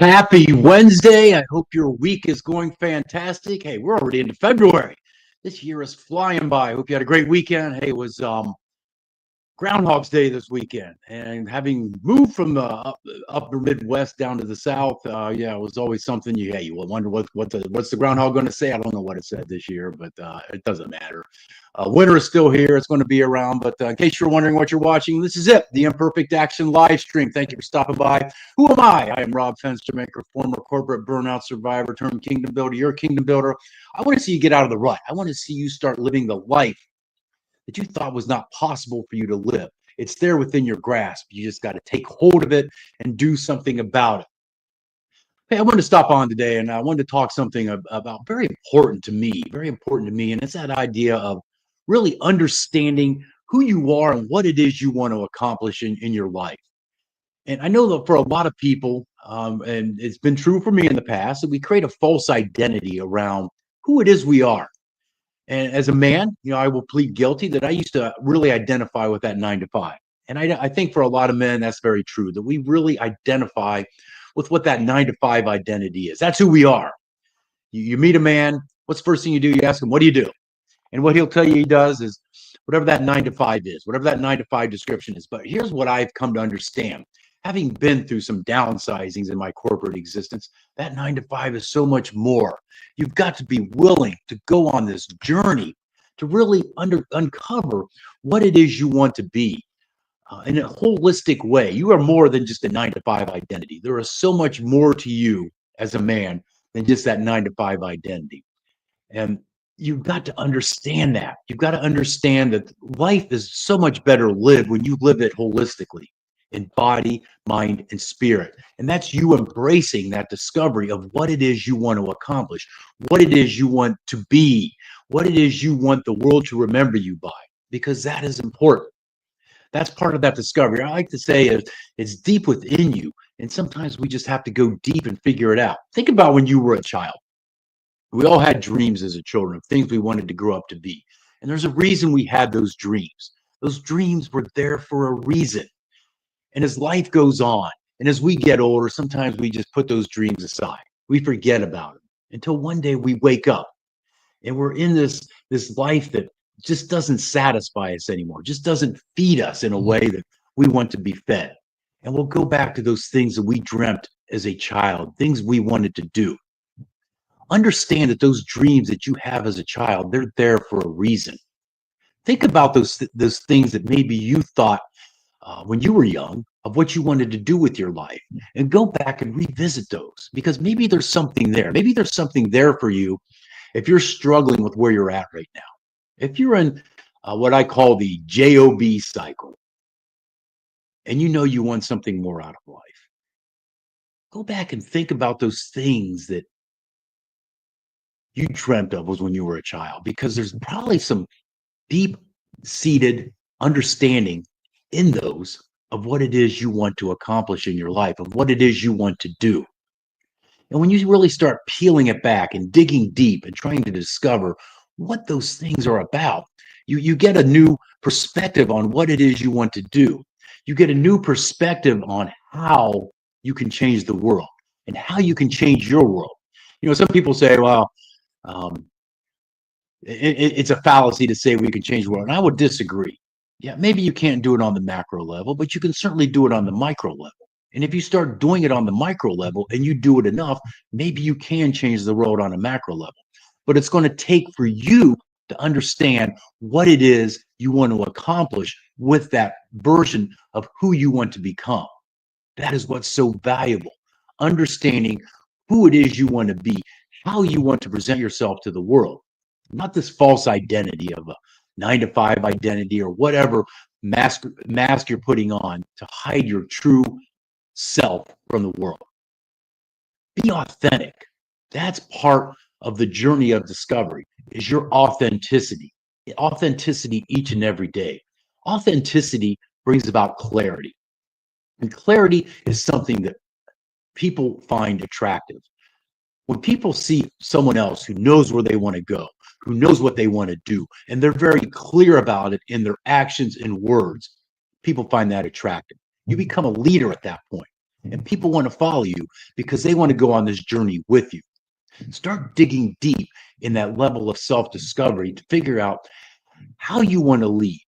Happy Wednesday. I hope your week is going fantastic. Hey, we're already into February. This year is flying by. I hope you had a great weekend. Hey, it was Groundhog's Day this weekend, and having moved from the upper Midwest down to the South, yeah, it was always something. You wonder what's the groundhog going to say. I don't know what it said this year, but it doesn't matter. Winter is still here. It's going to be around. But in case you're wondering what you're watching, this is it, the Imperfect Action live stream. Thank you for stopping by. Who am I? I am Rob Fenstermaker, former corporate burnout survivor turned kingdom builder. You're a kingdom builder. I want to see you get out of the rut. I want to see you start living the life that you thought was not possible for you to live. It's there within your grasp. You just got to take hold of it and do something about it. Hey, I wanted to stop on today and I wanted to talk something about very important to me, and it's that idea of really understanding who you are and what it is you want to accomplish in your life. And I know that for a lot of people, and it's been true for me in the past, that we create a false identity around who it is we are. And as a man, I will plead guilty that I used to really identify with that 9 to 5. And I think for a lot of men, that's very true, that we really identify with what that 9 to 5 identity is. That's who we are. You meet a man, what's the first thing you do? You ask him, what do you do? And what he'll tell you he does is whatever that 9 to 5 is, whatever that 9 to 5 description is. But here's what I've come to understand. Having been through some downsizings in my corporate existence, that 9 to 5 is so much more. You've got to be willing to go on this journey to really uncover what it is you want to be in a holistic way. You are more than just a 9 to 5 identity. There is so much more to you as a man than just that 9 to 5 identity. And you've got to understand that. You've got to understand that life is so much better lived when you live it holistically in body, mind, and spirit. And that's you embracing that discovery of what it is you want to accomplish, what it is you want to be, what it is you want the world to remember you by, because that is important. That's part of that discovery. I like to say it's deep within you. And sometimes we just have to go deep and figure it out. Think about when you were a child. We all had dreams as a children of things we wanted to grow up to be. And there's a reason we had those dreams. Those dreams were there for a reason. And as life goes on, and as we get older, sometimes we just put those dreams aside. We forget about them until one day we wake up and we're in this life that just doesn't satisfy us anymore, just doesn't feed us in a way that we want to be fed. And we'll go back to those things that we dreamt as a child, things we wanted to do. Understand that those dreams that you have as a child, they're there for a reason. Think about those things that maybe you thought when you were young of what you wanted to do with your life, and go back and revisit those, because maybe there's something there. Maybe there's something there for you if you're struggling with where you're at right now. If you're in what I call the JOB cycle, and you want something more out of life, go back and think about those things that you dreamt of was when you were a child, because there's probably some deep-seated understanding in those of what it is you want to accomplish in your life, of what it is you want to do. And when you really start peeling it back and digging deep and trying to discover what those things are about, you get a new perspective on what it is you want to do. You get a new perspective on how you can change the world and how you can change your world. Some people say, well, it's a fallacy to say we can change the world. And I would disagree. Yeah, maybe you can't do it on the macro level, but you can certainly do it on the micro level. And if you start doing it on the micro level and you do it enough, maybe you can change the world on a macro level. But it's going to take for you to understand what it is you want to accomplish with that version of who you want to become. That is what's so valuable. Understanding who it is you want to be, how you want to present yourself to the world. Not this false identity of a 9 to 5 identity or whatever mask you're putting on to hide your true self from the world. Be authentic. That's part of the journey of discovery, is your authenticity. Authenticity each and every day. Authenticity brings about clarity. And clarity is something that people find attractive. When people see someone else who knows where they want to go, who knows what they want to do, and they're very clear about it in their actions and words, people find that attractive. You become a leader at that point. And people want to follow you because they want to go on this journey with you. Start digging deep in that level of self-discovery to figure out how you want to lead,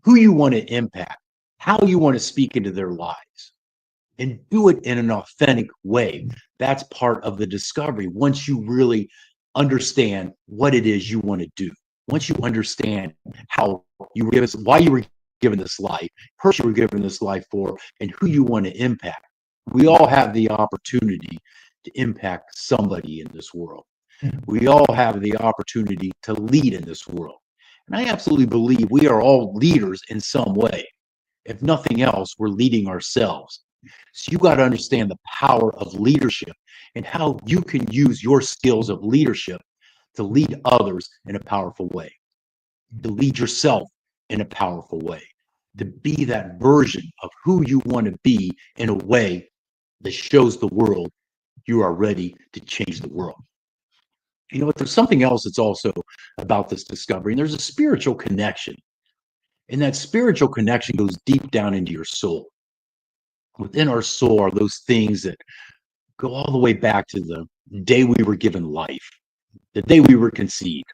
who you want to impact, how you want to speak into their lives, and do it in an authentic way. That's part of the discovery. Once you really understand what it is you want to do, once you understand how you were given, why you were given this life, person you were given this life for, and who you want to impact. We all have the opportunity to impact somebody in this world. We all have the opportunity to lead in this world. And I absolutely believe we are all leaders in some way. If nothing else, we're leading ourselves. So you got to understand the power of leadership and how you can use your skills of leadership to lead others in a powerful way, to lead yourself in a powerful way, to be that version of who you want to be in a way that shows the world you are ready to change the world. You know what? There's something else that's also about this discovery, and there's a spiritual connection. And that spiritual connection goes deep down into your soul. Within our soul are those things that go all the way back to the day we were given life, the day we were conceived.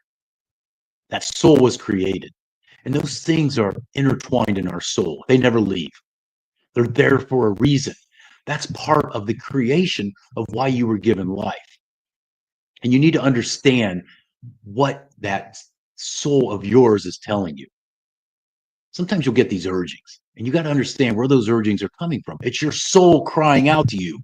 That soul was created. And those things are intertwined in our soul. They never leave. They're there for a reason. That's part of the creation of why you were given life. And you need to understand what that soul of yours is telling you. Sometimes you'll get these urgings, and you got to understand where those urgings are coming from. It's your soul crying out to you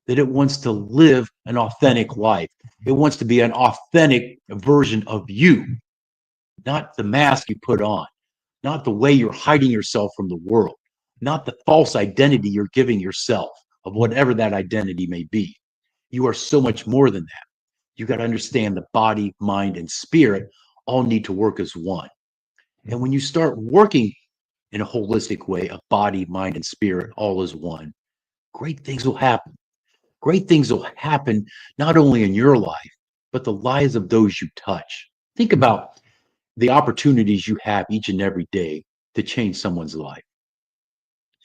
that it wants to live an authentic life. It wants to be an authentic version of you, not the mask you put on, not the way you're hiding yourself from the world, not the false identity you're giving yourself of whatever that identity may be. You are so much more than that. You got to understand the body, mind, and spirit all need to work as one. And when you start working in a holistic way of body, mind, and spirit all as one, great things will happen. Great things will happen not only in your life, but the lives of those you touch. Think about the opportunities you have each and every day to change someone's life.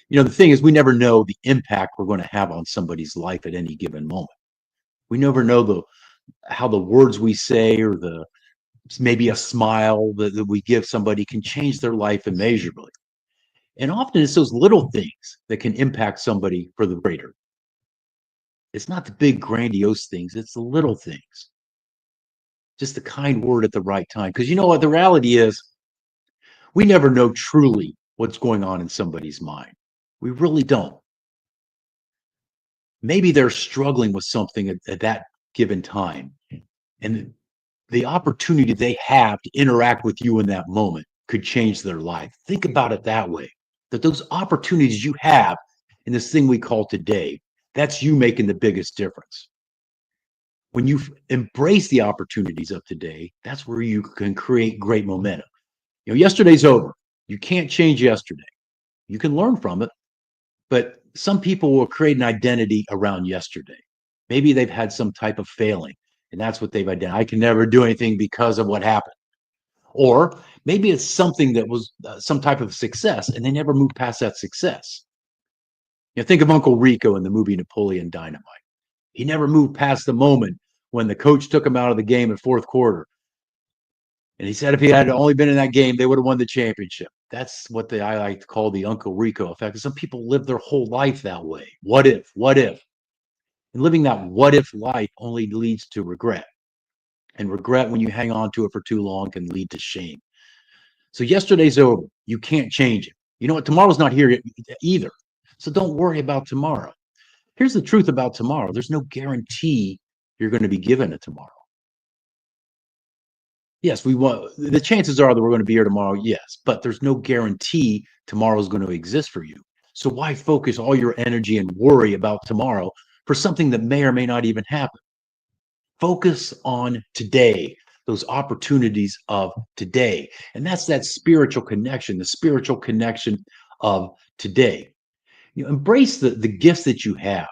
You know, the thing is, we never know the impact we're going to have on somebody's life at any given moment. We never know how the words we say or the maybe a smile that we give somebody can change their life immeasurably. And often it's those little things that can impact somebody for the greater. It's not the big grandiose things, it's the little things. Just the kind word at the right time. Because you know what? The reality is, we never know truly what's going on in somebody's mind. We really don't. Maybe they're struggling with something at that given time. And the opportunity they have to interact with you in that moment could change their life. Think about it that way, that those opportunities you have in this thing we call today, that's you making the biggest difference. When you embrace the opportunities of today, that's where you can create great momentum. You know, yesterday's over. You can't change yesterday. You can learn from it, but some people will create an identity around yesterday. Maybe they've had some type of failing, and that's what they've identified. I can never do anything because of what happened. Or maybe it's something that was some type of success, and they never moved past that success. You know, think of Uncle Rico in the movie Napoleon Dynamite. He never moved past the moment when the coach took him out of the game at fourth quarter. And he said if he had only been in that game, they would have won the championship. That's what I like to call the Uncle Rico effect. Some people live their whole life that way. What if? What if? And living that what if life only leads to regret. And regret, when you hang on to it for too long, can lead to shame. So yesterday's over. You can't change it. You know what? Tomorrow's not here either. So don't worry about tomorrow. Here's the truth about tomorrow. There's no guarantee you're going to be given a tomorrow. Yes, we want the chances are that we're going to be here tomorrow. Yes, but there's no guarantee tomorrow is going to exist for you. So why focus all your energy and worry about tomorrow for something that may or may not even happen? Focus on today, those opportunities of today. And that's that spiritual connection, the spiritual connection of today. You embrace the gifts that you have.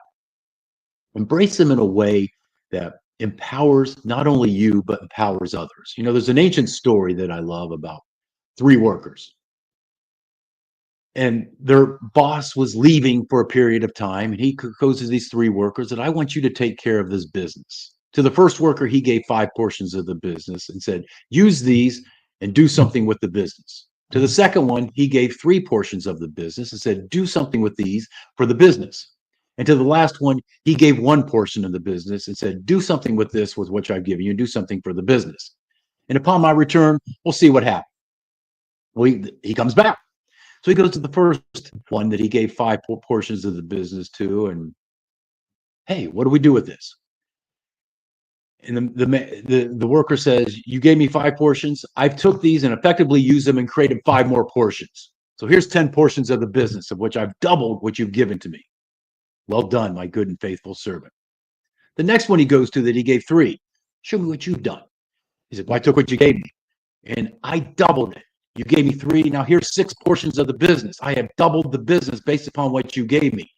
Embrace them in a way that empowers not only you, but empowers others. You know, there's an ancient story that I love about three workers. And their boss was leaving for a period of time, and he goes to these three workers, and I want you to take care of this business. To the first worker, he gave 5 portions of the business and said, use these and do something with the business. To the second one, he gave 3 portions of the business and said, do something with these for the business. And to the last one, he gave 1 portion of the business and said, do something with this, with what I've given you, and do something for the business. And upon my return, we'll see what happens. Well, he comes back. So he goes to the first one that he gave 5 portions of the business to, and hey, what do we do with this? And the worker says, you gave me 5 portions. I've took these and effectively used them and created 5 more portions. So here's 10 portions of the business, of which I've doubled what you've given to me. Well done, my good and faithful servant. The next one he goes to that he gave 3. Show me what you've done. He said, well, I took what you gave me and I doubled it. You gave me 3. Now here's 6 portions of the business. I have doubled the business based upon what you gave me.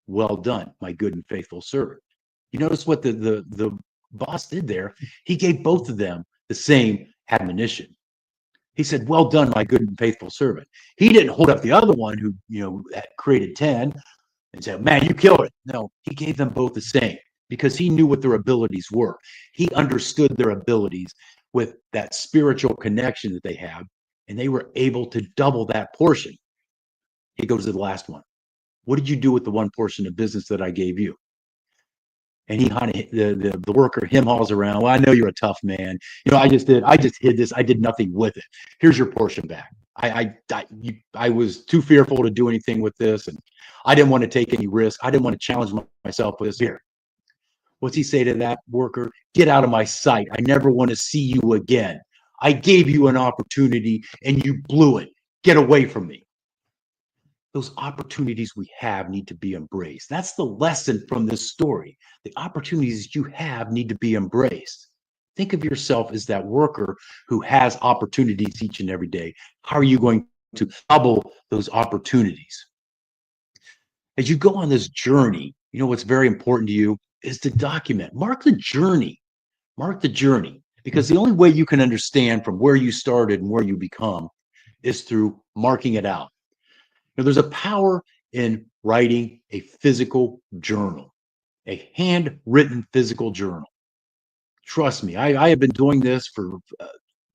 Well done, my good and faithful servant. You notice what the boss did there? He gave both of them the same admonition. He said, well done, my good and faithful servant. He didn't hold up the other one who, created 10 and said, man, you killed it. No, he gave them both the same because he knew what their abilities were. He understood their abilities with that spiritual connection that they have, and they were able to double that portion. He goes to the last one. What did you do with the 1 portion of business that I gave you? And he the worker him hauls around. Well, I know you're a tough man. I just hid this. I did nothing with it. Here's your portion back. I was too fearful to do anything with this, and I didn't want to take any risk. I didn't want to challenge myself with this. Here, what's he say to that worker? Get out of my sight. I never want to see you again. I gave you an opportunity and you blew it. Get away from me. Those opportunities we have need to be embraced. That's the lesson from this story. The opportunities you have need to be embraced. Think of yourself as that worker who has opportunities each and every day. How are you going to double those opportunities? As you go on this journey, what's very important to you is to document. Mark the journey. Mark the journey. Because the only way you can understand from where you started and where you become is through marking it out. There's a power in writing a physical journal, a handwritten physical journal. Trust me, I have been doing this for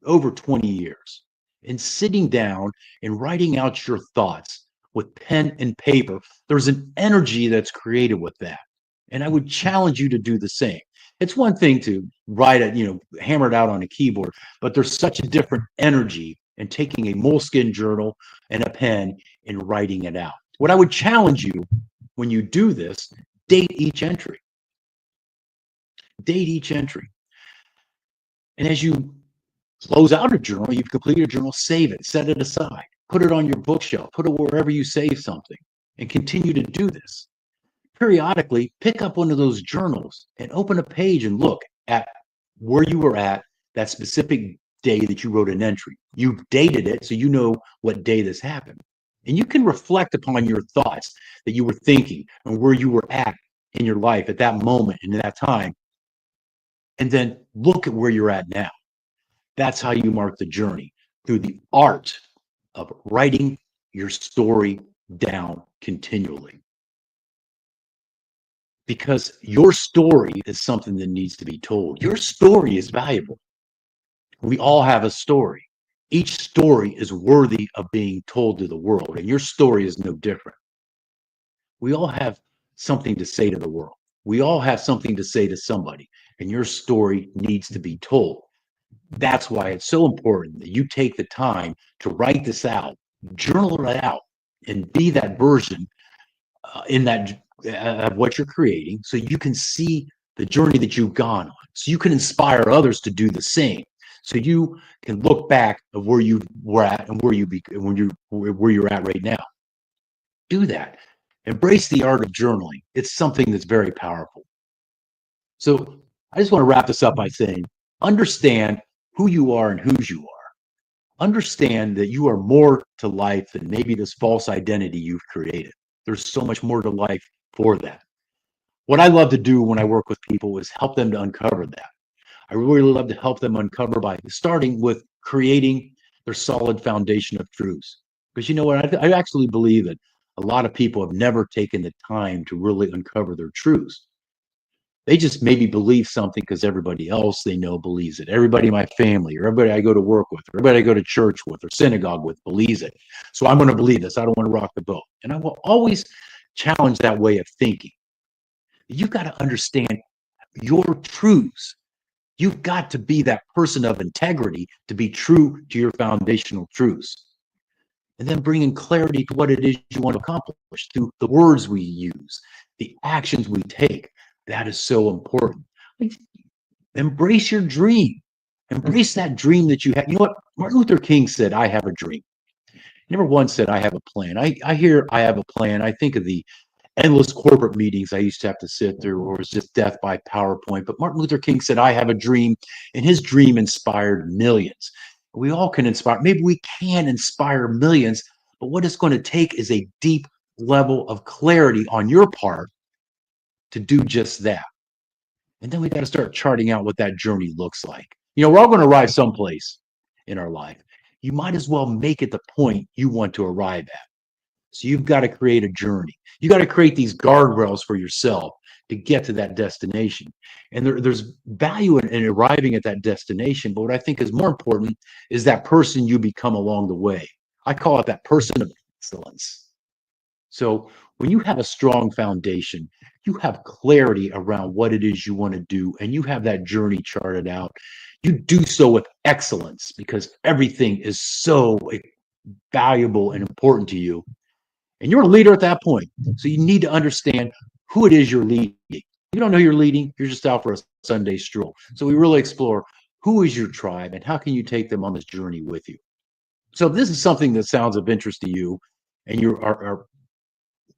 over 20 years. And sitting down and writing out your thoughts with pen and paper, there's an energy that's created with that. And I would challenge you to do the same. It's one thing to write it, hammer it out on a keyboard, but there's such a different energy in taking a moleskin journal and a pen and writing it out. What I would challenge you when you do this, date each entry. Date each entry. And as you close out a journal, you've completed a journal, save it, set it aside, put it on your bookshelf, put it wherever you save something, and continue to do this. Periodically, pick up one of those journals and open a page and look at where you were at that specific day that you wrote an entry. You've dated it, so you know what day this happened. And you can reflect upon your thoughts that you were thinking and where you were at in your life at that moment and at that time. And then look at where you're at now. That's how you mark the journey, through the art of writing your story down continually. Because your story is something that needs to be told. Your story is valuable. We all have a story. Each story is worthy of being told to the world, and your story is no different. We all have something to say to the world. We all have something to say to somebody, and your story needs to be told. That's why it's so important that you take the time to write this out, journal it out, and be that version in that of what you're creating, so you can see the journey that you've gone on, so you can inspire others to do the same, so you can look back of where you were at and where you're at right now. Do that. Embrace the art of journaling. It's something that's very powerful. So I just want to wrap this up by saying, understand who you are and whose you are. Understand that you are more to life than maybe this false identity you've created. There's so much more to life for that. What I love to do when I work with people is help them to uncover that. I really love to help them uncover by starting with creating their solid foundation of truths. Because you know what? I actually believe that a lot of people have never taken the time to really uncover their truths. They just maybe believe something because everybody else they know believes it. Everybody in my family, or everybody I go to work with, or everybody I go to church with, or synagogue with believes it. So I'm going to believe this. I don't want to rock the boat. And I will always challenge that way of thinking. You've got to understand your truths. You've got to be that person of integrity to be true to your foundational truths. And then bringing clarity to what it is you want to accomplish through the words we use, the actions we take. That is so important. Embrace your dream. Embrace that dream that you have. You know what? Martin Luther King said, I have a dream. He never once said, I have a plan. I hear I have a plan. I think of the endless corporate meetings I used to have to sit through, or it's just death by PowerPoint. But Martin Luther King said, I have a dream, and his dream inspired millions. We all can inspire, maybe we can inspire millions, but what it's going to take is a deep level of clarity on your part to do just that. And then we got to start charting out what that journey looks like. You know, we're all going to arrive someplace in our life. You might as well make it the point you want to arrive at. So you've got to create a journey. You got to create these guardrails for yourself to get to that destination. And there's value in arriving at that destination. But what I think is more important is that person you become along the way. I call it that person of excellence. So when you have a strong foundation, you have clarity around what it is you want to do, and you have that journey charted out. You do so with excellence because everything is so valuable and important to you. And you're a leader at that point. So you need to understand who it is you're leading. You don't know you're leading, you're just out for a Sunday stroll. So we really explore who is your tribe and how can you take them on this journey with you. So if this is something that sounds of interest to you and you are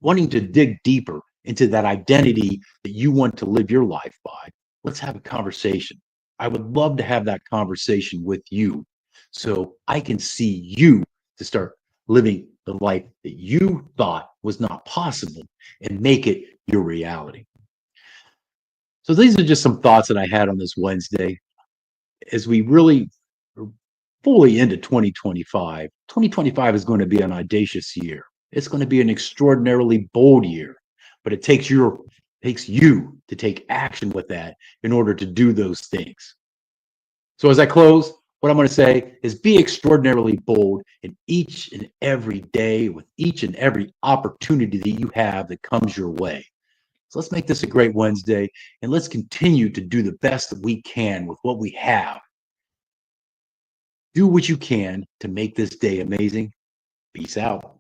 wanting to dig deeper into that identity that you want to live your life by, let's have a conversation. I would love to have that conversation with you so I can see you to start living the life that you thought was not possible and make it your reality. So these are just some thoughts that I had on this Wednesday as we really are fully into 2025. 2025 is going to be an audacious year. It's going to be an extraordinarily bold year, but it takes you to take action with that in order to do those things. So as I close, what I'm going to say is be extraordinarily bold in each and every day with each and every opportunity that you have that comes your way. So let's make this a great Wednesday and let's continue to do the best that we can with what we have. Do what you can to make this day amazing. Peace out.